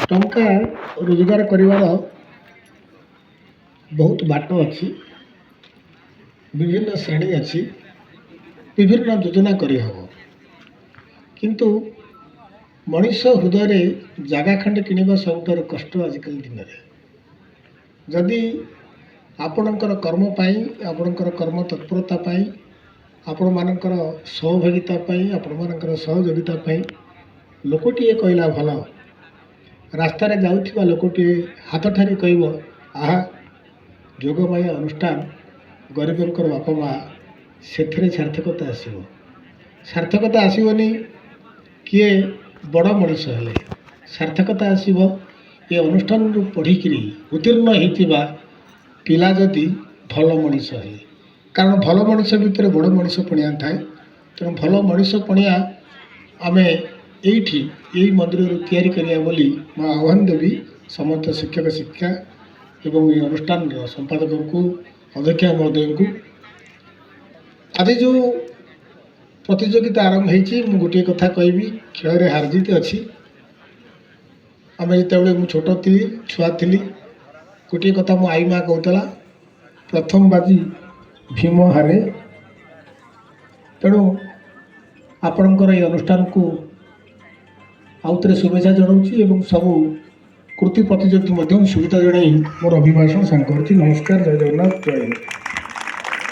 ଟଙ୍କା ରୋଜଗାର କରିବାର ବହୁତ ବାଟ ଅଛି, ବିଭିନ୍ନ ଶ୍ରେଣୀ ଅଛି, ବିଭିନ୍ନ ଯୋଜନା କରିହେବ। କିନ୍ତୁ ମଣିଷ ହୃଦୟରେ ଜାଗା ଖଣ୍ଡେ କିଣିବା ସବୁଠାରୁ କଷ୍ଟ ଆଜିକାଲି ଦିନରେ। ଯଦି ଆପଣଙ୍କର କର୍ମ ପାଇଁ, ଆପଣଙ୍କର କର୍ମ ତତ୍ପରତା ପାଇଁ, ଆପଣମାନଙ୍କର ସହଭାଗିତା ପାଇଁ, ଆପଣମାନଙ୍କର ସହଯୋଗିତା ପାଇଁ ଲୋକଟିଏ କହିଲା ଭଲ, ରାସ୍ତାରେ ଯାଉଥିବା ଲୋକଟିଏ ହାତ ଠାରି କହିବ ଆହା ଯୋଗମାୟା ଅନୁଷ୍ଠାନ, ଗରିବଙ୍କର ବାପା ମା, ସେଥିରେ ସାର୍ଥକତା ଆସିବ। ସାର୍ଥକତା ଆସିବନି କିଏ ବଡ଼ ମଣିଷ ହେଲେ, ସାର୍ଥକତା ଆସିବ ଏ ଅନୁଷ୍ଠାନରୁ ପଢ଼ିକିରି ଉତ୍ତୀର୍ଣ୍ଣ ହେଇଥିବା ପିଲା ଯଦି ଭଲ ମଣିଷ ହେଲେ। କାରଣ ଭଲ ମଣିଷ ଭିତରେ ବଡ଼ ମଣିଷ ପଣିଆ ଥାଏ। ତେଣୁ ଭଲ ମଣିଷ ପଣିଆ ଆମେ ଏଇଠି ଏଇ ମନ୍ଦିରରୁ ତିଆରି କରିବା ବୋଲି ମୁଁ ଆହ୍ୱାନ ଦେବି ସମସ୍ତ ଶିକ୍ଷକ ଶିକ୍ଷା ଏବଂ ଏ ଅନୁଷ୍ଠାନର ସମ୍ପାଦକଙ୍କୁ, ଅଧ୍ୟକ୍ଷା ମହୋଦୟଙ୍କୁ। ଆଜି ଯେଉଁ ପ୍ରତିଯୋଗିତା ଆରମ୍ଭ ହେଇଛି, ମୁଁ ଗୋଟିଏ କଥା କହିବି, ଖେଳରେ ହାର ଜିତ ଅଛି। ଆମେ ଯେତେବେଳେ ମୁଁ ଛୋଟ ଥିଲି, ଛୁଆ ଥିଲି, ଗୋଟିଏ କଥା ମୋ ଆଈ ମା କହୁଥିଲା, ପ୍ରଥମ ବାଜି ଭୀମ ହାରେ। ତେଣୁ ଆପଣଙ୍କର এই ଅନୁଷ୍ଠାନକୁ ଆଉଥରେ ଶୁଭେଚ୍ଛା ଜଣାଉଛି ଏବଂ ସବୁ କୃତି ପ୍ରତିଯୋଗୀ ମଧ୍ୟ ସୁବିଧା ଜଣାଇ ମୋର ଅଭିଭାଷଣ ସାଙ୍ଗ କରୁଛି। ନମସ୍କାର, ଜୟ ଜଗନ୍ନାଥ, ଜୟ ହିନ୍ଦ।